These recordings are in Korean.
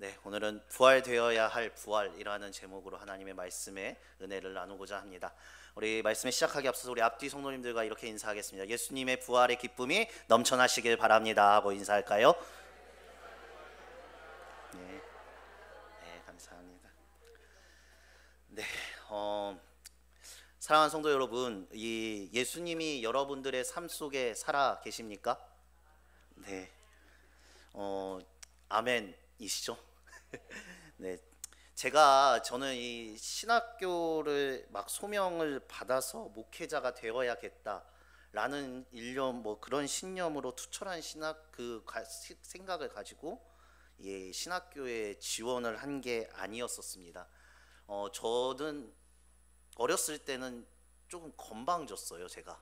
네, 오늘은 부활되어야 할 부활이라는 제목으로 하나님의 말씀에 은혜를 나누고자 합니다. 우리 말씀에 시작하기 앞서서 우리 앞뒤 성도님들과 이렇게 인사하겠습니다. 예수님의 부활의 기쁨이 넘쳐나시길 바랍니다 하고 인사할까요? 네, 감사합니다. 네, 사랑하는 성도 여러분, 이 예수님이 여러분들의 삶 속에 살아 계십니까? 네, 아멘이시죠? 네, 저는 이 신학교를 막 소명을 받아서 목회자가 되어야겠다라는 일념 그런 신념으로 투철한 생각을 가지고 신학교에 지원을 한 게 아니었었습니다. 저는 어렸을 때는 조금 건방졌어요. 제가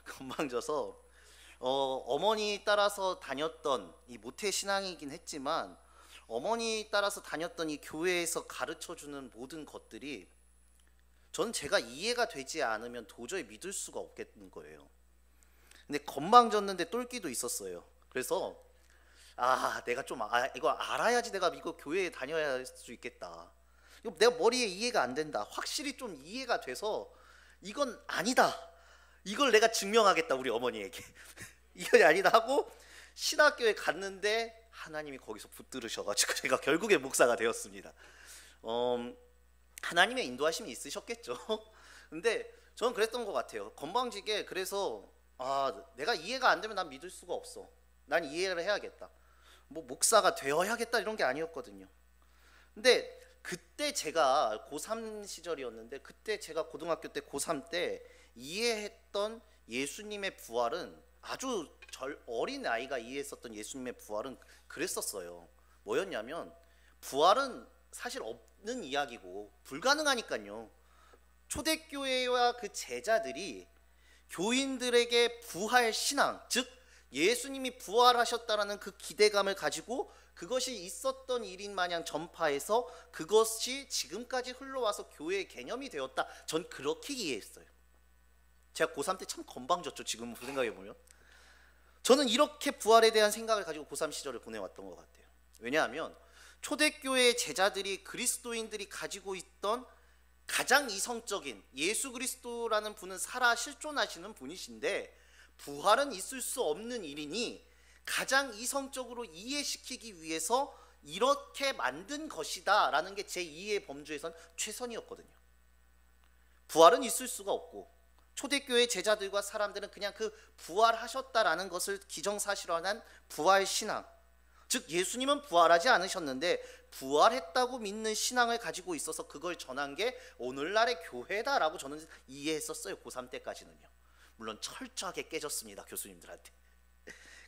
건방져서 어머니 따라서 다녔던 이 모태 신앙이긴 했지만 어머니 따라서 다녔던 이 교회에서 가르쳐주는 모든 것들이 저는 제가 이해가 되지 않으면 도저히 믿을 수가 없겠는 거예요. 근데 건방졌는데 똘끼도 있었어요. 그래서 내가 좀 이거 알아야지 내가 이거 교회에 다녀야 할 수 있겠다. 이거 내가 머리에 이해가 안 된다. 확실히 좀 이해가 돼서 이건 아니다. 이걸 내가 증명하겠다 우리 어머니에게. 이건 아니다 하고 신학교에 갔는데 하나님이 거기서 붙들으셔가지고 제가 결국에 목사가 되었습니다. 하나님의 인도하심이 있으셨겠죠. 근데 저는 그랬던 것 같아요. 건방지게. 그래서 내가 이해가 안 되면 난 믿을 수가 없어. 난 이해를 해야겠다. 목사가 되어야겠다 이런 게 아니었거든요. 근데 그때 제가 고3 시절이었는데 그때 제가 고등학교 때 고3 때 이해했던 예수님의 부활은 아주 어린 아이가 이해했었던 예수님의 부활은 그랬었어요. 뭐였냐면 부활은 사실 없는 이야기고 불가능하니까요. 초대교회와 그 제자들이 교인들에게 부활 신앙, 즉 예수님이 부활하셨다라는 그 기대감을 가지고 그것이 있었던 일인 마냥 전파해서 그것이 지금까지 흘러와서 교회의 개념이 되었다. 전 그렇게 이해했어요. 제가 고3 때 참 건방졌죠. 지금 생각해보면. 저는 이렇게 부활에 대한 생각을 가지고 고3 시절을 보내왔던 것 같아요. 왜냐하면 초대교회의 제자들이 그리스도인들이 가지고 있던 가장 이성적인 예수 그리스도라는 분은 살아 실존하시는 분이신데 부활은 있을 수 없는 일이니 가장 이성적으로 이해시키기 위해서 이렇게 만든 것이다 라는 게 제 이해의 범주에선 최선이었거든요. 부활은 있을 수가 없고 초대교회 제자들과 사람들은 그냥 그 부활하셨다라는 것을 기정사실화한 부활신앙, 즉 예수님은 부활하지 않으셨는데 부활했다고 믿는 신앙을 가지고 있어서 그걸 전한 게 오늘날의 교회다라고 저는 이해했었어요. 고3 때까지는요. 물론 철저하게 깨졌습니다. 교수님들한테.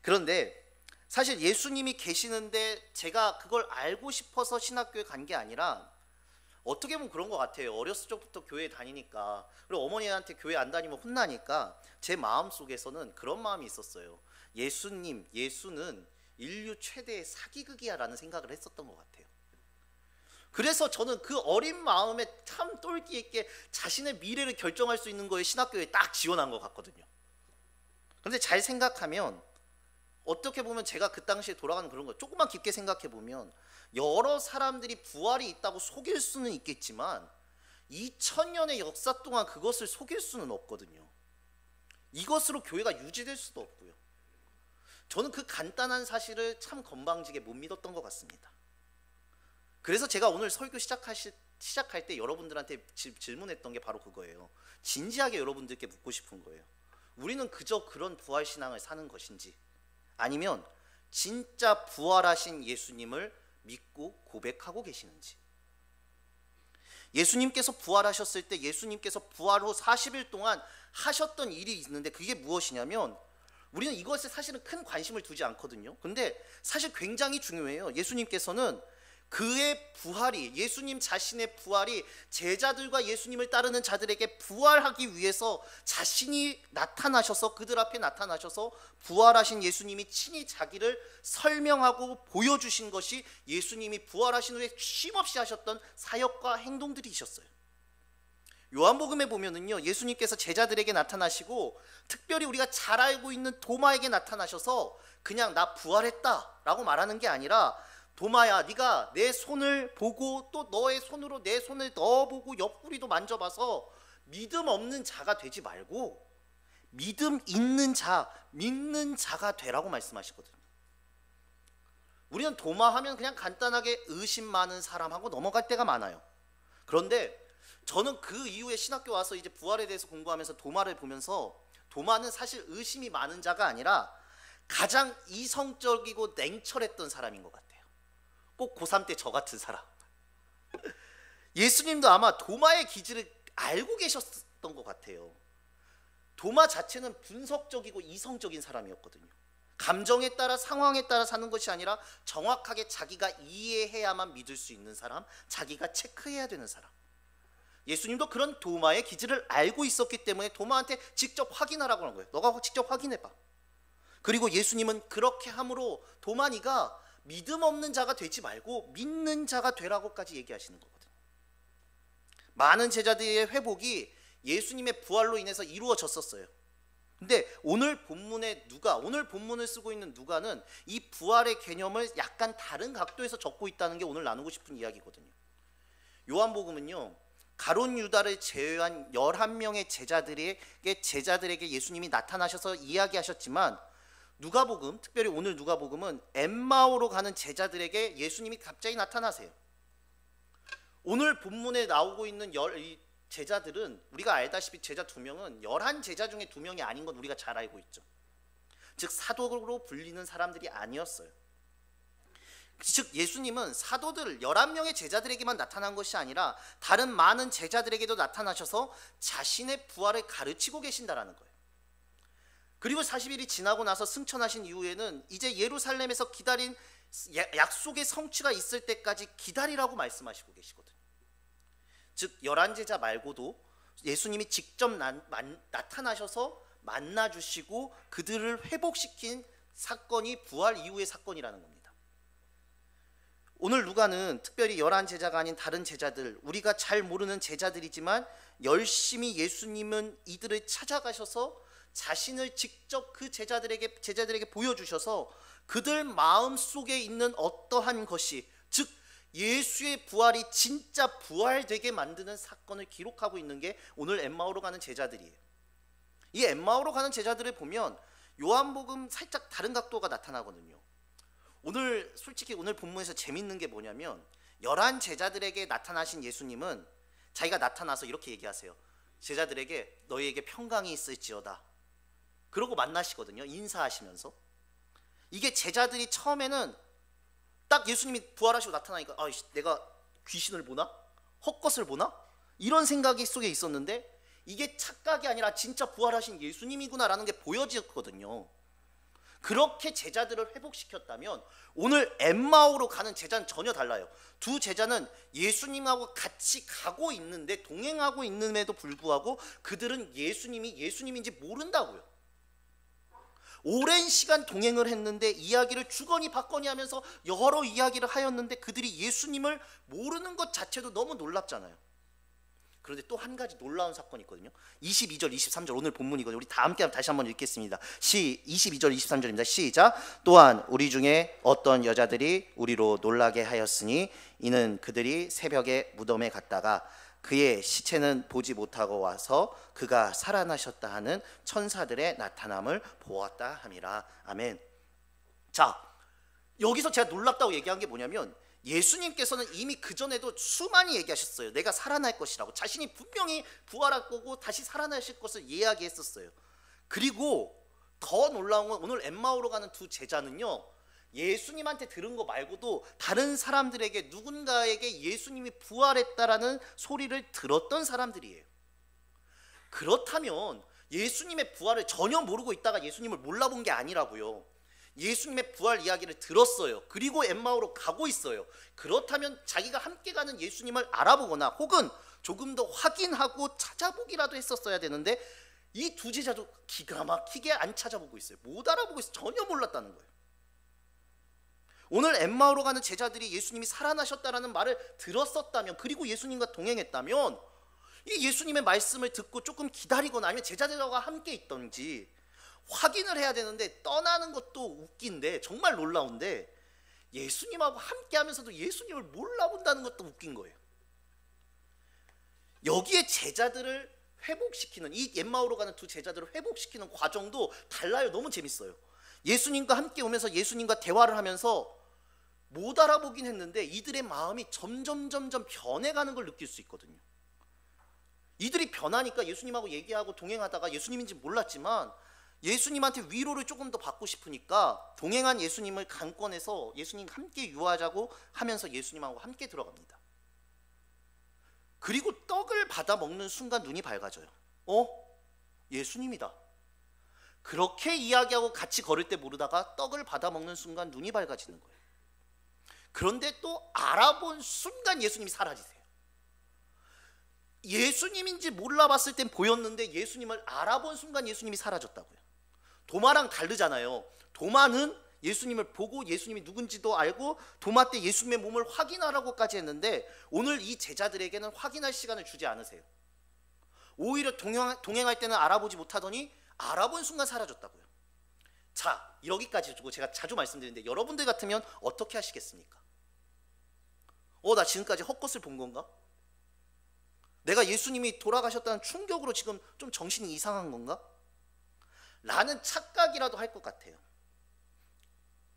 그런데 사실 예수님이 계시는데 제가 그걸 알고 싶어서 신학교에 간 게 아니라 어떻게 보면 그런 것 같아요. 어렸을 적부터 교회 다니니까 그리고 어머니한테 교회 안 다니면 혼나니까 제 마음속에서는 그런 마음이 있었어요. 예수는 인류 최대의 사기극이야 라는 생각을 했었던 것 같아요. 그래서 저는 그 어린 마음에 참 똘끼 있게 자신의 미래를 결정할 수 있는 거에 신학교에 딱 지원한 것 같거든요. 그런데 잘 생각하면 어떻게 보면 제가 그 당시에 돌아가는 그런 거 조금만 깊게 생각해 보면 여러 사람들이 부활이 있다고 속일 수는 있겠지만 2000년의 역사 동안 그것을 속일 수는 없거든요. 이것으로 교회가 유지될 수도 없고요. 저는 그 간단한 사실을 참 건방지게 못 믿었던 것 같습니다. 그래서 제가 오늘 설교 시작할 때 여러분들한테 질문했던 게 바로 그거예요. 진지하게 여러분들께 묻고 싶은 거예요. 우리는 그저 그런 부활신앙을 사는 것인지 아니면 진짜 부활하신 예수님을 믿고 고백하고 계시는지. 예수님께서 부활하셨을 때 예수님께서 부활 후 40일 동안 하셨던 일이 있는데 그게 무엇이냐면 우리는 이것에 사실은 큰 관심을 두지 않거든요. 근데 사실 굉장히 중요해요. 예수님께서는 그의 부활이 예수님 자신의 부활이 제자들과 예수님을 따르는 자들에게 부활하기 위해서 자신이 나타나셔서 그들 앞에 나타나셔서 부활하신 예수님이 친히 자기를 설명하고 보여주신 것이 예수님이 부활하신 후에 쉼없이 하셨던 사역과 행동들이셨어요. 요한복음에 보면은요 예수님께서 제자들에게 나타나시고 특별히 우리가 잘 알고 있는 도마에게 나타나셔서 그냥 나 부활했다 라고 말하는 게 아니라 도마야, 네가 내 손을 보고 또 너의 손으로 내 손을 넣어보고 옆구리도 만져봐서 믿음 없는 자가 되지 말고 믿음 있는 자, 믿는 자가 되라고 말씀하시거든요. 우리는 도마 하면 그냥 간단하게 의심 많은 사람하고 넘어갈 때가 많아요. 그런데 저는 그 이후에 신학교 와서 이제 부활에 대해서 공부하면서 도마를 보면서 도마는 사실 의심이 많은 자가 아니라 가장 이성적이고 냉철했던 사람인 것 같아요. 꼭 고3 때 저 같은 사람. 예수님도 아마 도마의 기질을 알고 계셨던 것 같아요. 도마 자체는 분석적이고 이성적인 사람이었거든요. 감정에 따라 상황에 따라 사는 것이 아니라 정확하게 자기가 이해해야만 믿을 수 있는 사람, 자기가 체크해야 되는 사람. 예수님도 그런 도마의 기질을 알고 있었기 때문에 도마한테 직접 확인하라고 하는 거예요. 너가 직접 확인해봐. 그리고 예수님은 그렇게 함으로 도마, 네가 믿음 없는 자가 되지 말고 믿는 자가 되라고까지 얘기하시는 거거든요. 많은 제자들의 회복이 예수님의 부활로 인해서 이루어졌었어요. 근데 오늘 본문을 쓰고 있는 누가는 이 부활의 개념을 약간 다른 각도에서 적고 있다는 게 오늘 나누고 싶은 이야기거든요. 요한복음은요, 가룟 유다를 제외한 11명의 제자들에게 예수님이 나타나셔서 이야기하셨지만, 누가복음, 특별히 오늘 누가복음은 엠마오로 가는 제자들에게 예수님이 갑자기 나타나세요. 오늘 본문에 나오고 있는 이 제자들은 우리가 알다시피 제자 2명은 11제자 중에 2명이 아닌 건 우리가 잘 알고 있죠. 즉 사도로 불리는 사람들이 아니었어요. 즉 예수님은 사도들 11명의 제자들에게만 나타난 것이 아니라 다른 많은 제자들에게도 나타나셔서 자신의 부활을 가르치고 계신다라는 거예요. 그리고 40일이 지나고 나서 승천하신 이후에는 이제 예루살렘에서 기다린 약속의 성취가 있을 때까지 기다리라고 말씀하시고 계시거든요. 즉 11제자 말고도 예수님이 직접 나타나셔서 만나주시고 그들을 회복시킨 사건이 부활 이후의 사건이라는 겁니다. 오늘 누가는 특별히 11제자가 아닌 다른 제자들, 우리가 잘 모르는 제자들이지만 열심히 예수님은 이들을 찾아가셔서 자신을 직접 그 제자들에게 보여주셔서 그들 마음속에 있는 어떠한 것이, 즉 예수의 부활이 진짜 부활되게 만드는 사건을 기록하고 있는 게 오늘 엠마오로 가는 제자들이에요. 이 엠마오로 가는 제자들을 보면 요한복음 살짝 다른 각도가 나타나거든요. 솔직히 오늘 본문에서 재밌는 게 뭐냐면 11제자들에게 나타나신 예수님은 자기가 나타나서 이렇게 얘기하세요. 제자들에게 너희에게 평강이 있을지어다. 그러고 만나시거든요. 인사하시면서. 이게 제자들이 처음에는 딱 예수님이 부활하시고 나타나니까 내가 귀신을 보나? 헛것을 보나? 이런 생각이 속에 있었는데 이게 착각이 아니라 진짜 부활하신 예수님이구나라는 게 보여졌거든요. 그렇게 제자들을 회복시켰다면 오늘 엠마오로 가는 제자는 전혀 달라요. 두 제자는 예수님하고 같이 가고 있는데, 동행하고 있는데도 불구하고 그들은 예수님이 예수님인지 모른다고요. 오랜 시간 동행을 했는데 이야기를 주거니 받거니 하면서 여러 이야기를 하였는데 그들이 예수님을 모르는 것 자체도 너무 놀랍잖아요. 그런데 또 한 가지 놀라운 사건이 있거든요. 22절 23절 오늘 본문이거든요. 우리 다 함께 다시 한번 읽겠습니다. 22절 23절입니다. 시작. 또한 우리 중에 어떤 여자들이 우리로 놀라게 하였으니 이는 그들이 새벽에 무덤에 갔다가 그의 시체는 보지 못하고 와서 그가 살아나셨다 하는 천사들의 나타남을 보았다 함이라. 아멘. 자, 여기서 제가 놀랍다고 얘기한 게 뭐냐면 예수님께서는 이미 그전에도 수많이 얘기하셨어요. 내가 살아날 것이라고. 자신이 분명히 부활할 거고 다시 살아나실 것을 이야기했었어요. 그리고 더 놀라운 건 오늘 엠마오로 가는 두 제자는요, 예수님한테 들은 거 말고도 다른 사람들에게, 누군가에게 예수님이 부활했다라는 소리를 들었던 사람들이에요. 그렇다면 예수님의 부활을 전혀 모르고 있다가 예수님을 몰라본 게 아니라고요. 예수님의 부활 이야기를 들었어요. 그리고 엠마오로 가고 있어요. 그렇다면 자기가 함께 가는 예수님을 알아보거나 혹은 조금 더 확인하고 찾아보기라도 했었어야 되는데 이 두 제자도 기가 막히게 안 찾아보고 있어요. 못 알아보고 있어요. 전혀 몰랐다는 거예요. 오늘 엠마오로 가는 제자들이 예수님이 살아나셨다라는 말을 들었었다면, 그리고 예수님과 동행했다면 이 예수님의 말씀을 듣고 조금 기다리거나 아니면 제자들과 함께 있던지 확인을 해야 되는데 떠나는 것도 웃긴데 정말 놀라운데 예수님하고 함께 하면서도 예수님을 몰라본다는 것도 웃긴 거예요. 여기에 제자들을 회복시키는, 이 엠마오로 가는 두 제자들을 회복시키는 과정도 달라요. 너무 재밌어요. 예수님과 함께 오면서 예수님과 대화를 하면서 못 알아보긴 했는데 이들의 마음이 점점 변해가는 걸 느낄 수 있거든요. 이들이 변하니까 예수님하고 얘기하고 동행하다가 예수님인지 몰랐지만 예수님한테 위로를 조금 더 받고 싶으니까 동행한 예수님을 강권해서 예수님 함께 유하자고 하면서 예수님하고 함께 들어갑니다. 그리고 떡을 받아 먹는 순간 눈이 밝아져요. 예수님이다. 그렇게 이야기하고 같이 걸을 때 모르다가 떡을 받아 먹는 순간 눈이 밝아지는 거예요. 그런데 또 알아본 순간 예수님이 사라지세요. 예수님인지 몰라봤을 땐 보였는데 예수님을 알아본 순간 예수님이 사라졌다고요. 도마랑 다르잖아요. 도마는 예수님을 보고 예수님이 누군지도 알고 도마 때 예수님의 몸을 확인하라고까지 했는데 오늘 이 제자들에게는 확인할 시간을 주지 않으세요. 오히려 동행할 때는 알아보지 못하더니 알아본 순간 사라졌다고요. 자, 여기까지 두고 제가 자주 말씀드리는데 여러분들 같으면 어떻게 하시겠습니까? 나 지금까지 헛것을 본 건가? 내가 예수님이 돌아가셨다는 충격으로 지금 좀 정신이 이상한 건가? 라는 착각이라도 할 것 같아요.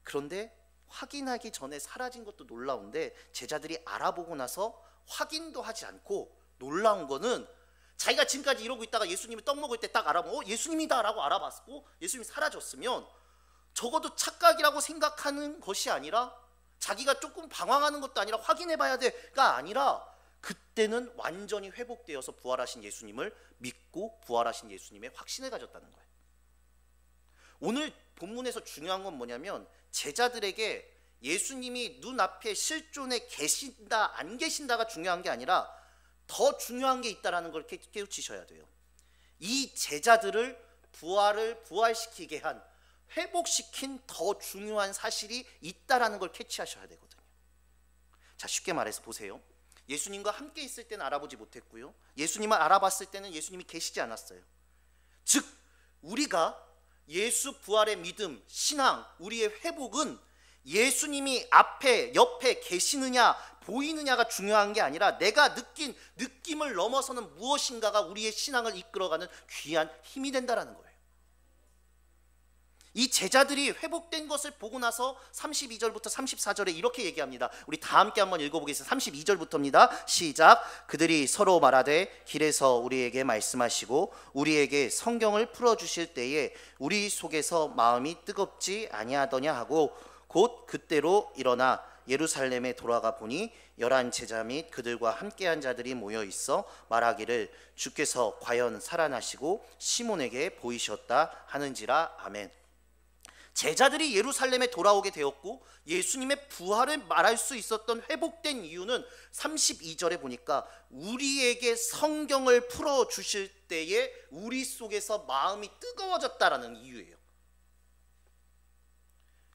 그런데 확인하기 전에 사라진 것도 놀라운데 제자들이 알아보고 나서 확인도 하지 않고 놀라운 거는 자기가 지금까지 이러고 있다가 예수님이 떡 먹을 때 딱 알아보고 예수님이다 라고 알아봤고 예수님이 사라졌으면 적어도 착각이라고 생각하는 것이 아니라 자기가 조금 방황하는 것도 아니라 확인해 봐야 돼가 아니라 그때는 완전히 회복되어서 부활하신 예수님을 믿고 부활하신 예수님의 확신을 가졌다는 거예요. 오늘 본문에서 중요한 건 뭐냐면 제자들에게 예수님이 눈앞에 실존에 계신다 안 계신다가 중요한 게 아니라 더 중요한 게 있다는 걸 깨우치셔야 돼요. 이 제자들을 부활시키게 한 회복시킨 더 중요한 사실이 있다라는 걸 캐치하셔야 되거든요. 자, 쉽게 말해서 보세요. 예수님과 함께 있을 때는 알아보지 못했고요. 예수님을 알아봤을 때는 예수님이 계시지 않았어요. 즉 우리가 예수 부활의 믿음, 신앙, 우리의 회복은 예수님이 앞에, 옆에 계시느냐, 보이느냐가 중요한 게 아니라 내가 느낀 느낌을 넘어서는 무엇인가가 우리의 신앙을 이끌어가는 귀한 힘이 된다는 거예요. 이 제자들이 회복된 것을 보고 나서 32절부터 34절에 이렇게 얘기합니다. 우리 다 함께 한번 읽어보겠습니다. 32절부터입니다. 시작. 그들이 서로 말하되 길에서 우리에게 말씀하시고 우리에게 성경을 풀어주실 때에 우리 속에서 마음이 뜨겁지 아니하더냐 하고 곧 그때로 일어나 예루살렘에 돌아가 보니 11 제자 및 그들과 함께한 자들이 모여 있어 말하기를 주께서 과연 살아나시고 시몬에게 보이셨다 하는지라. 아멘. 제자들이 예루살렘에 돌아오게 되었고 예수님의 부활을 말할 수 있었던 회복된 이유는 32절에 보니까 우리에게 성경을 풀어주실 때에 우리 속에서 마음이 뜨거워졌다라는 이유예요.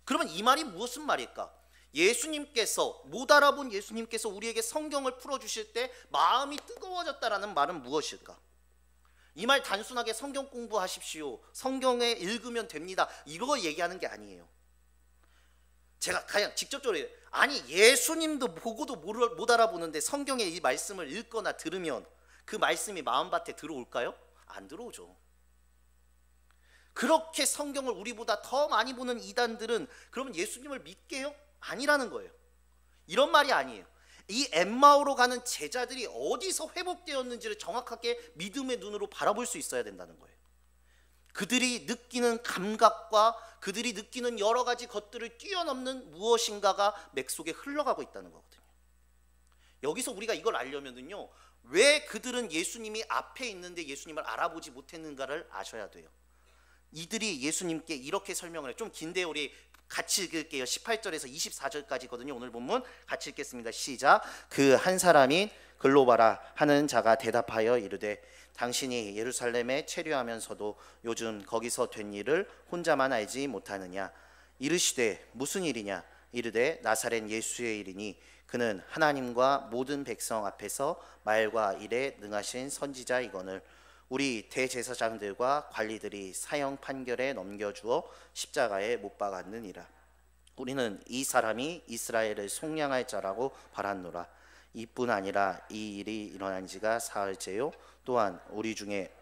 그러면 이 말이 무슨 말일까? 예수님께서 못 알아본 예수님께서 우리에게 성경을 풀어주실 때 마음이 뜨거워졌다라는 말은 무엇일까? 이 말 단순하게 성경 공부하십시오, 성경에 읽으면 됩니다, 이거 얘기하는 게 아니에요. 제가 그냥 직접적으로 아니 예수님도 보고도 못 알아보는데 성경의 이 말씀을 읽거나 들으면 그 말씀이 마음밭에 들어올까요? 안 들어오죠. 그렇게 성경을 우리보다 더 많이 보는 이단들은 그러면 예수님을 믿게요? 아니라는 거예요. 이런 말이 아니에요. 이 엠마오로 가는 제자들이 어디서 회복되었는지를 정확하게 믿음의 눈으로 바라볼 수 있어야 된다는 거예요. 그들이 느끼는 감각과 그들이 느끼는 여러 가지 것들을 뛰어넘는 무엇인가가 맥 속에 흘러가고 있다는 거거든요. 여기서 우리가 이걸 알려면은요, 왜 그들은 예수님이 앞에 있는데 예수님을 알아보지 못했는가를 아셔야 돼요. 이들이 예수님께 이렇게 설명을 해요. 좀 긴데요, 우리 같이 읽을게요. 18절에서 24절까지거든요. 오늘 본문 같이 읽겠습니다. 시작. 그 한 사람인 글로바라 하는 자가 대답하여 이르되 당신이 예루살렘에 체류하면서도 요즘 거기서 된 일을 혼자만 알지 못하느냐. 이르시되 무슨 일이냐. 이르되 나사렛 예수의 일이니 그는 하나님과 모든 백성 앞에서 말과 일에 능하신 선지자이거늘 우리 대제사장들과 관리들이 사형 판결에 넘겨주어 십자가에 못 박았느니라. 우리는 이 사람이 이스라엘을 속량할 자라고 바랐노라. 이뿐 아니라 이 일이 일어난 지가 사흘째요. 또한 우리 중에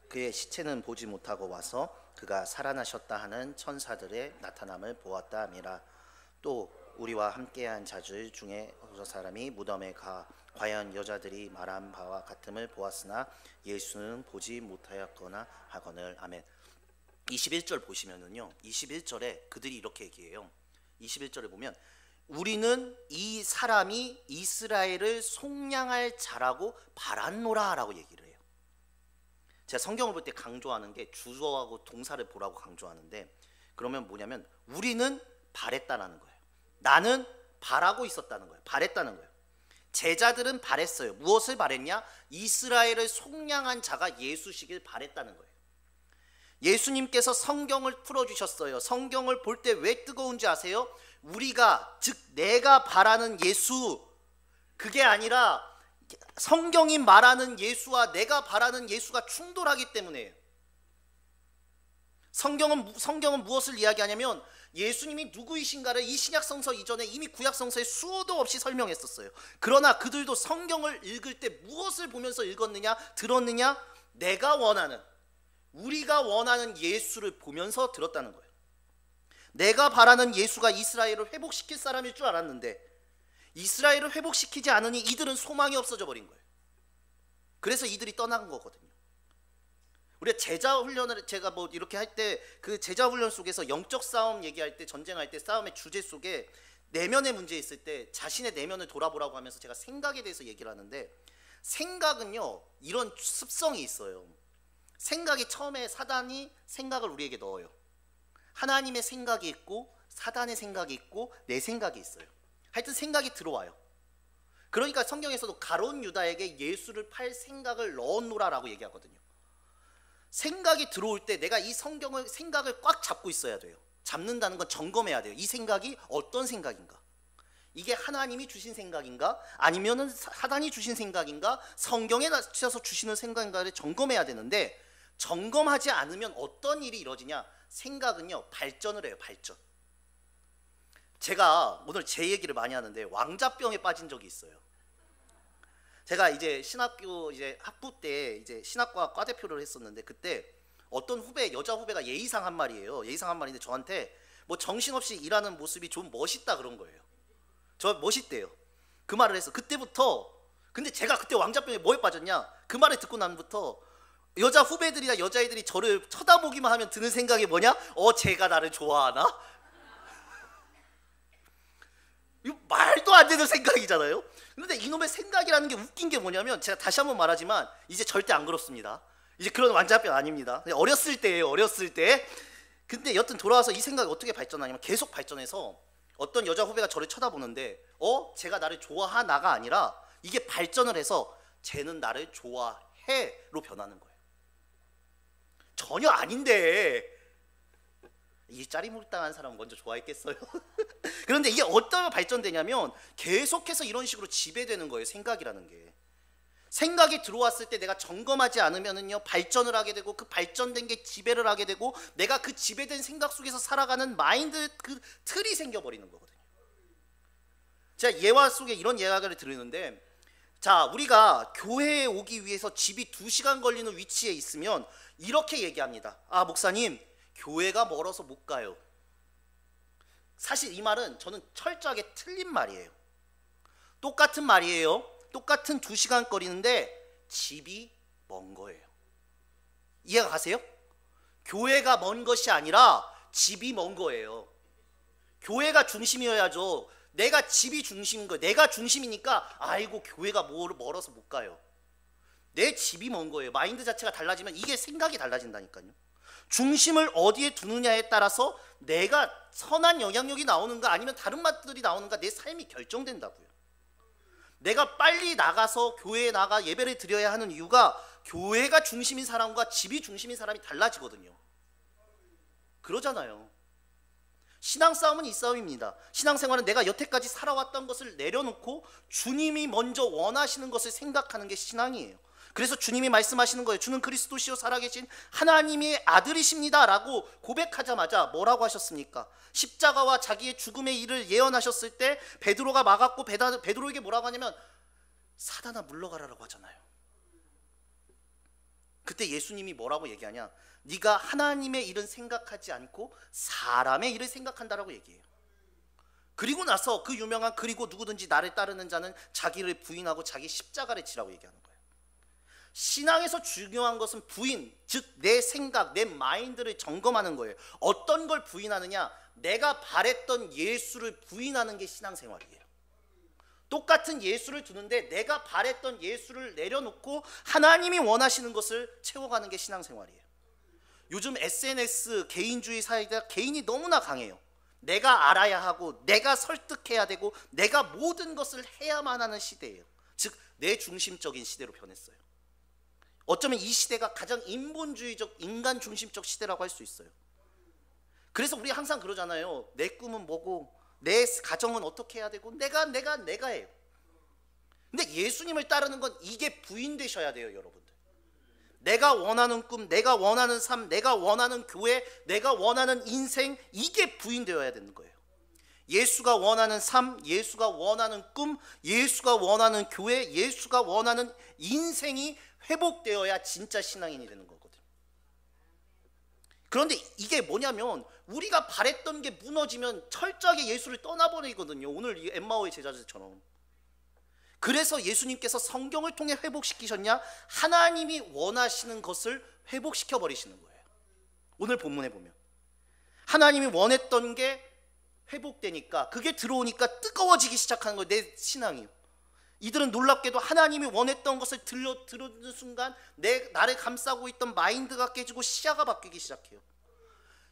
그의 시체는 보지 못하고 와서 그가 살아나셨다 하는 천사들의 나타남을 보았다 함이라. 또 우리와 함께한 자들 중에 여러 사람이 무덤에 가 과연 여자들이 말한 바와 같음을 보았으나 예수는 보지 못하였거나 하거늘. 아멘. 21절 보시면은요, 21절에 그들이 이렇게 얘기해요. 21절에 보면 우리는 이 사람이 이스라엘을 속량할 자라고 바랐노라 라고 얘기를 해요. 제가 성경을 볼 때 강조하는 게 주어하고 동사를 보라고 강조하는데, 그러면 뭐냐면 우리는 바랬다라는 거예요. 나는 바라고 있었다는 거예요. 바랬다는 거예요. 제자들은 바랬어요. 무엇을 바랬냐? 이스라엘을 속량한 자가 예수시길 바랬다는 거예요. 예수님께서 성경을 풀어주셨어요. 성경을 볼 때 왜 뜨거운지 아세요? 우리가, 즉 내가 바라는 예수, 그게 아니라 성경이 말하는 예수와 내가 바라는 예수가 충돌하기 때문에요. 성경은 무엇을 이야기하냐면 예수님이 누구이신가를 이 신약성서 이전에 이미 구약성서에 수도 없이 설명했었어요. 그러나 그들도 성경을 읽을 때 무엇을 보면서 읽었느냐, 들었느냐? 내가 원하는, 우리가 원하는 예수를 보면서 들었다는 거예요. 내가 바라는 예수가 이스라엘을 회복시킬 사람일 줄 알았는데 이스라엘을 회복시키지 않으니 이들은 소망이 없어져 버린 거예요. 그래서 이들이 떠난 거거든요. 우리가 제자 훈련을, 제가 뭐 이렇게 할 때 그 제자 훈련 속에서 영적 싸움 얘기할 때, 전쟁할 때 싸움의 주제 속에 내면의 문제 있을 때 자신의 내면을 돌아보라고 하면서 제가 생각에 대해서 얘기를 하는데, 생각은요 이런 습성이 있어요. 생각이 처음에 사단이 생각을 우리에게 넣어요. 하나님의 생각이 있고 사단의 생각이 있고 내 생각이 있어요. 하여튼 생각이 들어와요. 그러니까 성경에서도 가룟 유다에게 예수를 팔 생각을 넣었노라라고 얘기하거든요. 생각이 들어올 때 내가 이 생각을 꽉 잡고 있어야 돼요. 잡는다는 건 점검해야 돼요. 이 생각이 어떤 생각인가? 이게 하나님이 주신 생각인가? 아니면은 사단이 주신 생각인가? 성경에 낮춰서 주시는 생각인가를 점검해야 되는데, 점검하지 않으면 어떤 일이 이루어지냐? 생각은요 발전을 해요. 발전. 제가 오늘 제 얘기를 많이 하는데 왕자병에 빠진 적이 있어요. 제가 이제 신학교 이제 학부 때 이제 신학과 과대표를 했었는데, 그때 어떤 여자 후배가 예의상 한 말이에요. 예의상 한 말인데 저한테 뭐 정신없이 일하는 모습이 좀 멋있다 그런 거예요. 저 멋있대요. 그 말을 해서 그때부터, 근데 제가 그때 왕자병에 뭐에 빠졌냐? 그 말을 듣고 난부터 여자 후배들이나 여자애들이 저를 쳐다보기만 하면 드는 생각이 뭐냐? 쟤가 나를 좋아하나? 이거 말도 안 되는 생각이잖아요. 근데 이놈의 생각이라는 게 웃긴 게 뭐냐면, 제가 다시 한번 말하지만 이제 절대 안 그렇습니다. 이제 그런 왕자병 아닙니다. 어렸을 때예요. 어렸을 때. 근데 여튼 돌아와서 이 생각이 어떻게 발전하냐면, 계속 발전해서 어떤 여자 후배가 저를 쳐다보는데 쟤가 나를 좋아하나가 아니라 이게 발전을 해서 쟤는 나를 좋아해로 변하는 거예요. 전혀 아닌데 이 짜리몰당한 사람 먼저 좋아했겠어요? 그런데 이게 어떤 발전되냐면 계속해서 이런 식으로 지배되는 거예요. 생각이라는 게. 생각이 들어왔을 때 내가 점검하지 않으면은요 발전을 하게 되고, 그 발전된 게 지배를 하게 되고, 내가 그 지배된 생각 속에서 살아가는 마인드 그 틀이 생겨버리는 거거든요. 제가 예화 속에 이런 예화를 들으는데, 자, 우리가 교회에 오기 위해서 집이 2시간 걸리는 위치에 있으면 이렇게 얘기합니다. 아, 목사님, 교회가 멀어서 못 가요. 사실 이 말은 저는 철저하게 틀린 말이에요. 똑같은 말이에요. 똑같은 2시간 거리인데 집이 먼 거예요. 이해가 가세요? 교회가 먼 것이 아니라 집이 먼 거예요. 교회가 중심이어야죠. 내가 집이 중심인 거예요. 내가 중심이니까 아이고 교회가 멀어서 못 가요. 내 집이 먼 거예요. 마인드 자체가 달라지면 이게 생각이 달라진다니까요. 중심을 어디에 두느냐에 따라서 내가 선한 영향력이 나오는가 아니면 다른 맛들이 나오는가, 내 삶이 결정된다고요. 내가 빨리 나가서 교회에 나가 예배를 드려야 하는 이유가 교회가 중심인 사람과 집이 중심인 사람이 달라지거든요. 그러잖아요. 신앙 싸움은 이 싸움입니다. 신앙생활은 내가 여태까지 살아왔던 것을 내려놓고 주님이 먼저 원하시는 것을 생각하는 게 신앙이에요. 그래서 주님이 말씀하시는 거예요. 주는 그리스도시요 살아계신 하나님의 아들이십니다 라고 고백하자마자 뭐라고 하셨습니까? 십자가와 자기의 죽음의 일을 예언하셨을 때 베드로가 막았고 베드로에게 뭐라고 하냐면 사단아 물러가라라고 하잖아요. 그때 예수님이 뭐라고 얘기하냐? 네가 하나님의 일은 생각하지 않고 사람의 일을 생각한다라고 얘기해요. 그리고 나서 그 유명한 그리고 누구든지 나를 따르는 자는 자기를 부인하고 자기 십자가를 지라고 얘기하는 거예요. 신앙에서 중요한 것은 부인, 즉 내 생각, 내 마인드를 점검하는 거예요. 어떤 걸 부인하느냐? 내가 바랬던 예수를 부인하는 게 신앙생활이에요. 똑같은 예수를 두는데 내가 바랬던 예수를 내려놓고 하나님이 원하시는 것을 채워가는 게 신앙생활이에요. 요즘 SNS 개인주의 사회가 개인이 너무나 강해요. 내가 알아야 하고 내가 설득해야 되고 내가 모든 것을 해야만 하는 시대예요. 즉 내 중심적인 시대로 변했어요. 어쩌면 이 시대가 가장 인본주의적 인간 중심적 시대라고 할 수 있어요. 그래서 우리 항상 그러잖아요. 내 꿈은 뭐고 내 가정은 어떻게 해야 되고 내가 해요. 근데 예수님을 따르는 건 이게 부인되셔야 돼요, 여러분들. 내가 원하는 꿈, 내가 원하는 삶, 내가 원하는 교회, 내가 원하는 인생, 이게 부인되어야 되는 거예요. 예수가 원하는 삶, 예수가 원하는 꿈, 예수가 원하는 교회, 예수가 원하는 인생이 회복되어야 진짜 신앙인이 되는 거거든요. 그런데 이게 뭐냐면 우리가 바랬던 게 무너지면 철저하게 예수를 떠나버리거든요. 오늘 이 엠마오의 제자들처럼. 그래서 예수님께서 성경을 통해 회복시키셨냐? 하나님이 원하시는 것을 회복시켜 버리시는 거예요. 오늘 본문에 보면 하나님이 원했던 게 회복되니까 그게 들어오니까 뜨거워지기 시작하는 거예요. 내 신앙이. 이들은 놀랍게도 하나님이 원했던 것을 들은 순간 나를 감싸고 있던 마인드가 깨지고 시야가 바뀌기 시작해요.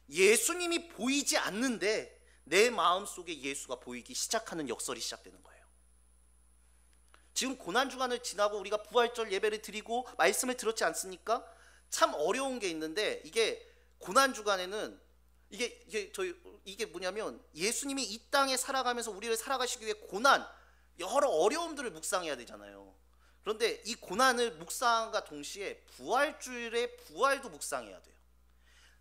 예수님이 보이지 않는데 내 마음속에 예수가 보이기 시작하는 역설이 시작되는 거예요. 지금 고난주간을 지나고 우리가 부활절 예배를 드리고 말씀을 들었지 않습니까? 참 어려운 게 있는데 이게 고난주간에는 이게 뭐냐면 예수님이 이 땅에 살아가면서 우리를 살아가시기 위해 고난, 여러 어려움들을 묵상해야 되잖아요. 그런데 이 고난을 묵상과 동시에 부활주일의 부활도 묵상해야 돼요.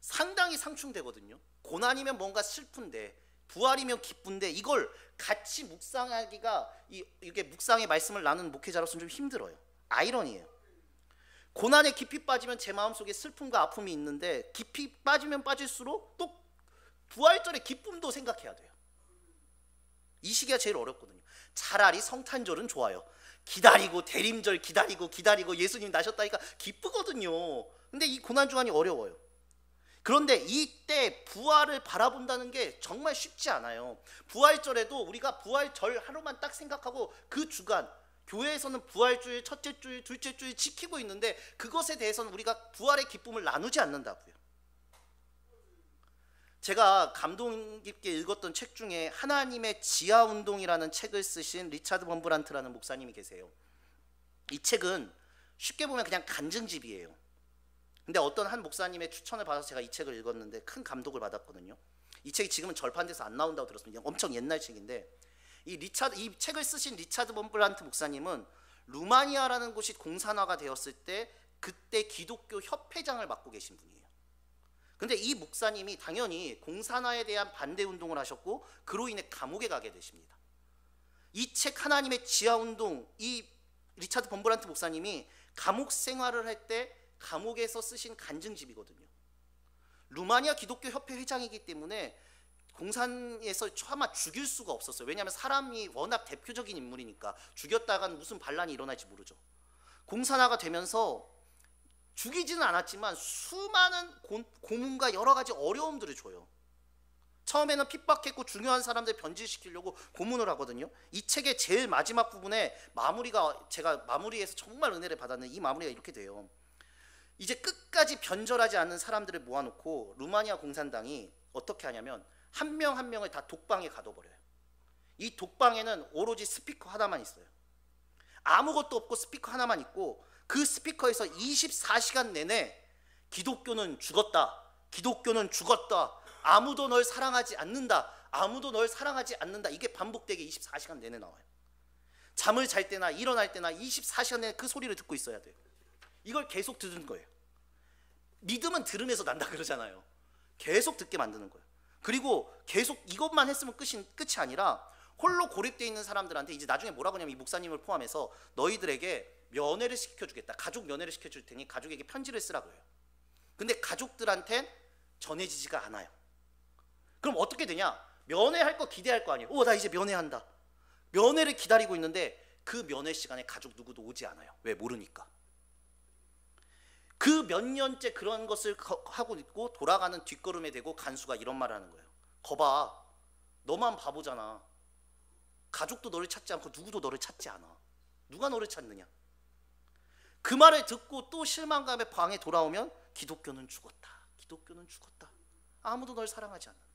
상당히 상충되거든요. 고난이면 뭔가 슬픈데 부활이면 기쁜데 이걸 같이 묵상하기가 이게 묵상의 말씀을 나누는 목회자로서는 좀 힘들어요. 아이러니예요. 고난에 깊이 빠지면 제 마음속에 슬픔과 아픔이 있는데 깊이 빠지면 빠질수록 또 부활절의 기쁨도 생각해야 돼요. 이 시기가 제일 어렵거든요. 차라리 성탄절은 좋아요. 기다리고 대림절 기다리고 예수님 나셨다니까 기쁘거든요. 근데 이 고난주간이 어려워요. 그런데 이때 부활을 바라본다는 게 정말 쉽지 않아요. 부활절에도 우리가 부활절 하루만 딱 생각하고 그 주간 교회에서는 부활주일, 첫째 주일, 둘째 주일 지키고 있는데 그것에 대해서는 우리가 부활의 기쁨을 나누지 않는다고요. 제가 감동 깊게 읽었던 책 중에 하나님의 지하운동이라는 책을 쓰신 리차드 범브란트라는 목사님이 계세요. 이 책은 쉽게 보면 그냥 간증집이에요. 근데 어떤 한 목사님의 추천을 받아서 제가 이 책을 읽었는데 큰 감동을 받았거든요. 이 책이 지금은 절판돼서 안 나온다고 들었습니다. 엄청 옛날 책인데 이 책을 쓰신 리차드 범브란트 목사님은 루마니아라는 곳이 공산화가 되었을 때 그때 기독교 협회장을 맡고 계신 분이에요. 근데 이 목사님이 당연히 공산화에 대한 반대 운동을 하셨고 그로 인해 감옥에 가게 되십니다. 이 책 하나님의 지하운동, 이 리차드 범브란트 목사님이 감옥 생활을 할 때 감옥에서 쓰신 간증집이거든요. 루마니아 기독교 협회 회장이기 때문에 공산에서 차마 죽일 수가 없었어요. 왜냐하면 사람이 워낙 대표적인 인물이니까 죽였다간 무슨 반란이 일어날지 모르죠. 공산화가 되면서 죽이지는 않았지만 수많은 고문과 여러 가지 어려움들을 줘요. 처음에는 핍박했고 중요한 사람들 변질시키려고 고문을 하거든요. 이 책의 제일 마지막 부분에 마무리가, 제가 마무리에서 정말 은혜를 받았는데 이 마무리가 이렇게 돼요. 이제 끝까지 변절하지 않는 사람들을 모아놓고 루마니아 공산당이 어떻게 하냐면 한 명 한 명을 다 독방에 가둬버려요. 이 독방에는 오로지 스피커 하나만 있어요. 아무것도 없고 스피커 하나만 있고 그 스피커에서 24시간 내내 기독교는 죽었다, 기독교는 죽었다, 아무도 널 사랑하지 않는다, 아무도 널 사랑하지 않는다, 이게 반복되게 24시간 내내 나와요. 잠을 잘 때나 일어날 때나 24시간 내내 그 소리를 듣고 있어야 돼요. 이걸 계속 듣는 거예요. 믿음은 들으면서 난다 그러잖아요. 계속 듣게 만드는 거예요. 그리고 계속 이것만 했으면 끝이 아니라 홀로 고립되어 있는 사람들한테 이제 나중에 뭐라고 하냐면 이 목사님을 포함해서 너희들에게 면회를 시켜주겠다. 가족 면회를 시켜줄 테니 가족에게 편지를 쓰라고 해요. 근데 가족들한텐 전해지지가 않아요. 그럼 어떻게 되냐? 면회할 거 기대할 거 아니에요. 나 이제 면회한다. 면회를 기다리고 있는데 그 면회 시간에 가족 누구도 오지 않아요. 왜? 모르니까. 그 몇 년째 그런 것을 하고 있고 돌아가는 뒷걸음에 대고 간수가 이런 말을 하는 거예요. 거봐, 너만 바보잖아. 가족도 너를 찾지 않고 누구도 너를 찾지 않아. 누가 너를 찾느냐? 그 말을 듣고 또 실망감에 방에 돌아오면 기독교는 죽었다. 기독교는 죽었다. 아무도 널 사랑하지 않는다.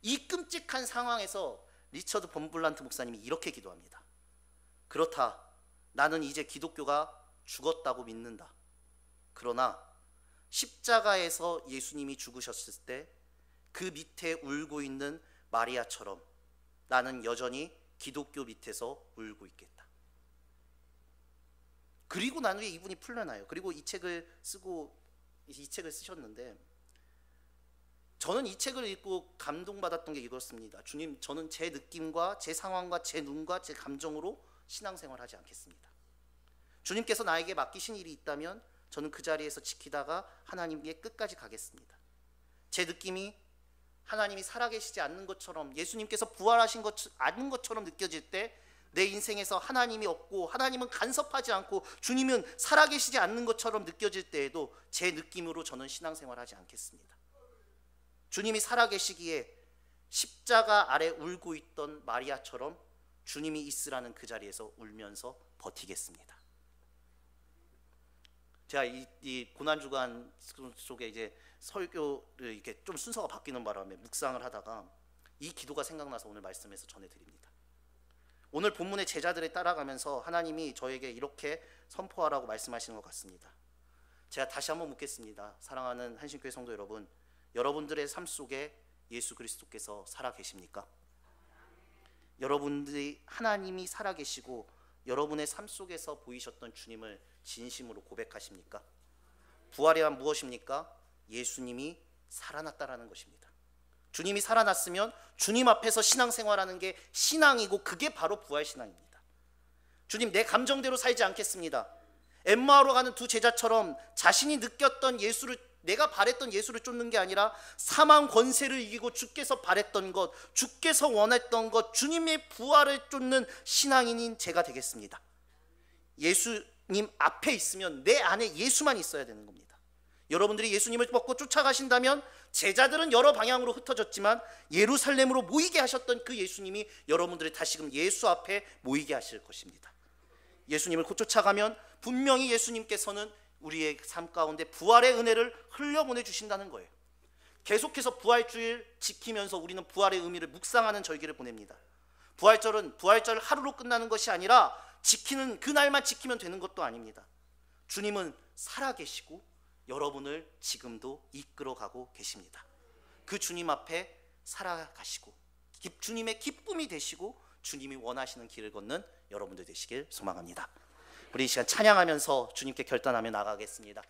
이 끔찍한 상황에서 리처드 범블란트 목사님이 이렇게 기도합니다. 그렇다. 나는 이제 기독교가 죽었다고 믿는다. 그러나 십자가에서 예수님이 죽으셨을 때 그 밑에 울고 있는 마리아처럼 나는 여전히 기독교 밑에서 울고 있겠다. 그리고 난 후에 이분이 풀려나요. 그리고 이 책을 쓰셨는데 저는 이 책을 읽고 감동받았던 게 이렇습니다. 주님, 저는 제 느낌과 제 상황과 제 눈과 제 감정으로 신앙생활하지 않겠습니다. 주님께서 나에게 맡기신 일이 있다면 저는 그 자리에서 지키다가 하나님께 끝까지 가겠습니다. 제 느낌이 하나님이 살아계시지 않는 것처럼, 예수님께서 부활하신 않은 것처럼 느껴질 때 내 인생에서 하나님이 없고 하나님은 간섭하지 않고 주님은 살아계시지 않는 것처럼 느껴질 때에도 제 느낌으로 저는 신앙생활하지 않겠습니다. 주님이 살아계시기에 십자가 아래 울고 있던 마리아처럼 주님이 있으라는 그 자리에서 울면서 버티겠습니다. 제가 이 고난주간 속에 이제 설교를 이렇게 좀 순서가 바뀌는 바람에 묵상을 하다가 이 기도가 생각나서 오늘 말씀에서 전해드립니다. 오늘 본문의 제자들을 따라가면서 하나님이 저에게 이렇게 선포하라고 말씀하시는 것 같습니다. 제가 다시 한번 묻겠습니다. 사랑하는 한신교회 성도 여러분, 여러분들의 삶 속에 예수 그리스도께서 살아계십니까? 여러분들이 하나님이 살아계시고 여러분의 삶 속에서 보이셨던 주님을 진심으로 고백하십니까? 부활이란 무엇입니까? 예수님이 살아났다라는 것입니다. 주님이 살아났으면 주님 앞에서 신앙생활하는 게 신앙이고 그게 바로 부활신앙입니다. 주님, 내 감정대로 살지 않겠습니다. 엠마오로 가는 두 제자처럼 자신이 느꼈던 예수를, 내가 바랬던 예수를 쫓는 게 아니라 사망 권세를 이기고 주께서 바랬던 것, 주께서 원했던 것, 주님의 부활을 쫓는 신앙인인 제가 되겠습니다. 예수님 앞에 있으면 내 안에 예수만 있어야 되는 겁니다. 여러분들이 예수님을 먹고 쫓아가신다면 제자들은 여러 방향으로 흩어졌지만 예루살렘으로 모이게 하셨던 그 예수님이 여러분들을 다시금 예수 앞에 모이게 하실 것입니다. 예수님을 쫓아가면 분명히 예수님께서는 우리의 삶 가운데 부활의 은혜를 흘려보내 주신다는 거예요. 계속해서 부활주일 지키면서 우리는 부활의 의미를 묵상하는 절기를 보냅니다. 부활절 하루로 끝나는 것이 아니라 지키는 그날만 지키면 되는 것도 아닙니다. 주님은 살아계시고 여러분을 지금도 이끌어가고 계십니다. 그 주님 앞에 살아가시고 주님의 기쁨이 되시고 주님이 원하시는 길을 걷는 여러분들 되시길 소망합니다. 우리 이 시간 찬양하면서 주님께 결단하며 나가겠습니다.